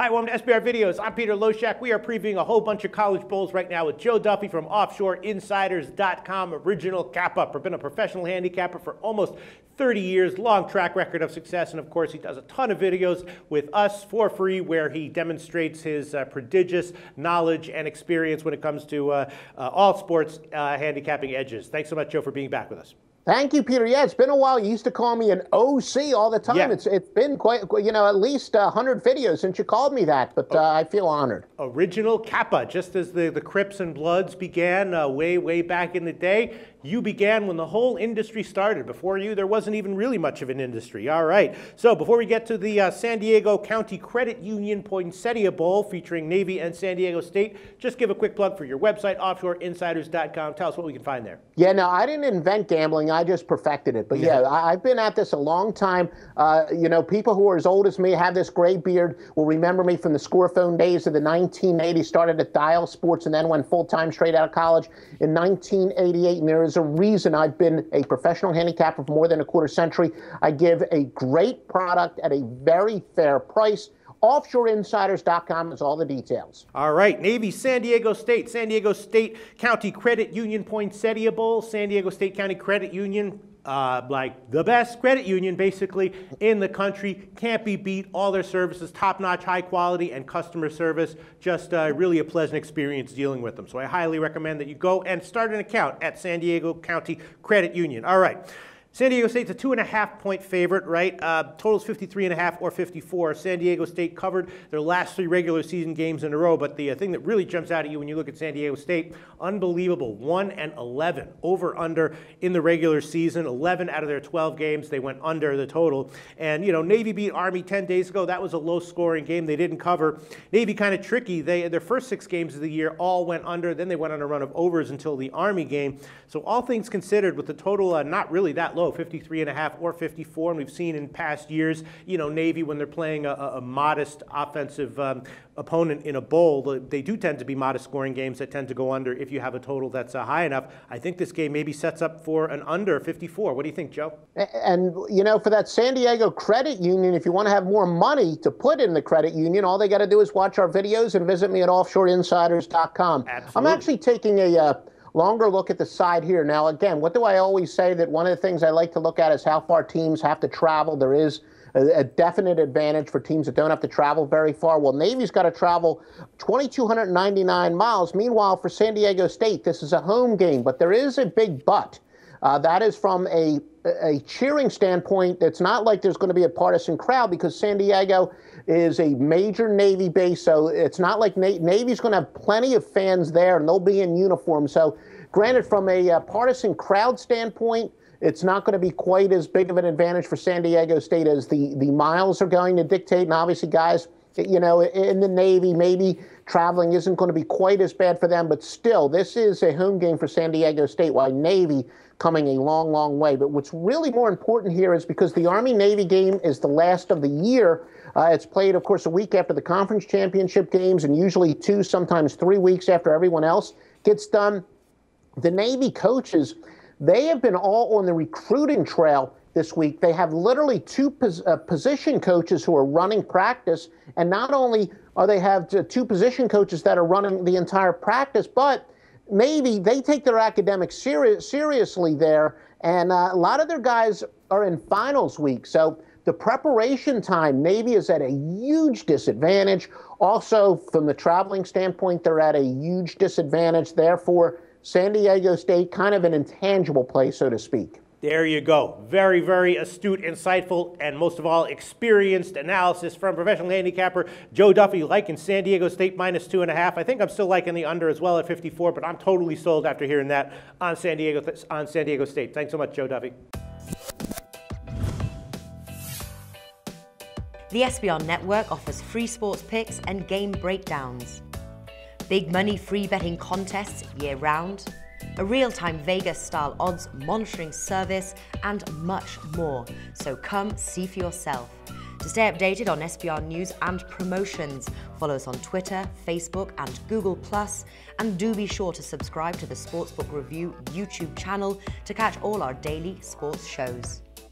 Hi, welcome to SBR Videos. I'm Peter Loshak. We are previewing a whole bunch of college bowls right now with Joe Duffy from OffshoreInsiders.com, original Kappa. Been a professional handicapper for almost 30 years, long track record of success, and of course he does a ton of videos with us for free where he demonstrates his prodigious knowledge and experience when it comes to all sports handicapping edges. Thanks so much, Joe, for being back with us. Thank you, Peter. Yeah, it's been a while. You used to call me an OC all the time. Yeah. It's been quite, at least 100 videos since you called me that, but I feel honored. Original Kappa, just as the Crips and Bloods began way back in the day. You began when the whole industry started. Before you, there wasn't even really much of an industry. All right. So before we get to the San Diego County Credit Union Poinsettia Bowl featuring Navy and San Diego State, just give a quick plug for your website, OffshoreInsiders.com. Tell us what we can find there. Yeah, no, I didn't invent gambling. I just perfected it. But yeah, I've been at this a long time. People who are as old as me, have this gray beard, will remember me from the score phone days of the 1980s. Started at Dial Sports and then went full-time straight out of college in 1988. And there is a reason I've been a professional handicapper for more than a quarter century. I give a great product at a very fair price. OffshoreInsiders.com is all the details. All right, Navy, San Diego State County Credit Union Poinsettia Bowl, San Diego State County Credit Union, like the best credit union basically in the country. Can't be beat. All their services, top-notch, high quality, and customer service. Just really a pleasant experience dealing with them. So I highly recommend that you go and start an account at San Diego County Credit Union. All right. San Diego State's a 2.5-point favorite, right? Total's 53.5 or 54. San Diego State covered their last 3 regular season games in a row, but the thing that really jumps out at you when you look at San Diego State, unbelievable, 1-11 over/under in the regular season. 11 out of their 12 games, they went under the total. And, Navy beat Army 10 days ago. That was a low-scoring game. They didn't cover. Navy kind of tricky. Their first 6 games of the year all went under. Then they went on a run of overs until the Army game. So all things considered, with the total not really that low, 53.5 or 54, and we've seen in past years, Navy, when they're playing a modest offensive opponent in a bowl, they do tend to be modest scoring games that tend to go under if you have a total that's high enough. I think this game maybe sets up for an under 54. What do you think, Joe? And, for that San Diego Credit Union, if you want to have more money to put in the credit union, all they got to do is watch our videos and visit me at OffshoreInsiders.com. Absolutely. I'm actually taking a longer look at the side here. Now, again, what do I always say? That one of the things I like to look at is how far teams have to travel. There is a definite advantage for teams that don't have to travel very far. Well, Navy's got to travel 2,299 miles. Meanwhile, for San Diego State, this is a home game, but there is a big but. That is from a cheering standpoint. It's not like there's going to be a partisan crowd because San Diego is a major Navy base, so it's not like Navy's going to have plenty of fans there, and they'll be in uniform. So, granted, from a partisan crowd standpoint, it's not going to be quite as big of an advantage for San Diego State as the miles are going to dictate. And obviously, guys, in the Navy, maybe traveling isn't going to be quite as bad for them, but still, this is a home game for San Diego State, while Navy coming a long way. But what's really more important here is because the Army-Navy game is the last of the year. It's played, of course, a week after the conference championship games and usually 2, sometimes 3 weeks after everyone else gets done. The Navy coaches, they have been all on the recruiting trail this week. They have literally 2 position coaches who are running practice, and not only are they have 2 position coaches that are running the entire practice, but Navy, they take their academics seriously there, and a lot of their guys are in finals week. So the preparation time, Navy is at a huge disadvantage. Also, from the traveling standpoint, they're at a huge disadvantage. Therefore, San Diego State, kind of an intangible play, so to speak. There you go. Very, very astute, insightful, and most of all, experienced analysis from professional handicapper Joe Duffy, liking San Diego State -2.5. I think I'm still liking the under as well at 54, but I'm totally sold after hearing that on San Diego State. Thanks so much, Joe Duffy. The SBR Network offers free sports picks and game breakdowns, big money free betting contests year-round, a real-time Vegas-style odds monitoring service, and much more. So come see for yourself. To stay updated on SBR news and promotions, follow us on Twitter, Facebook, and Google+, and do be sure to subscribe to the Sportsbook Review YouTube channel to catch all our daily sports shows.